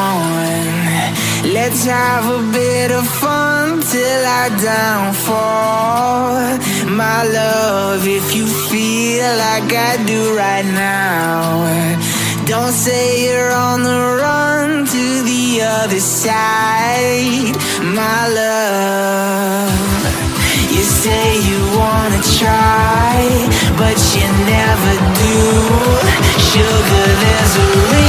on. Let's have a bit of fun till I downfall. My love, if you feel like I do right now, don't say you're on the run to the other side. My love, you say you wanna try, but you never do. Sugar, there's a reason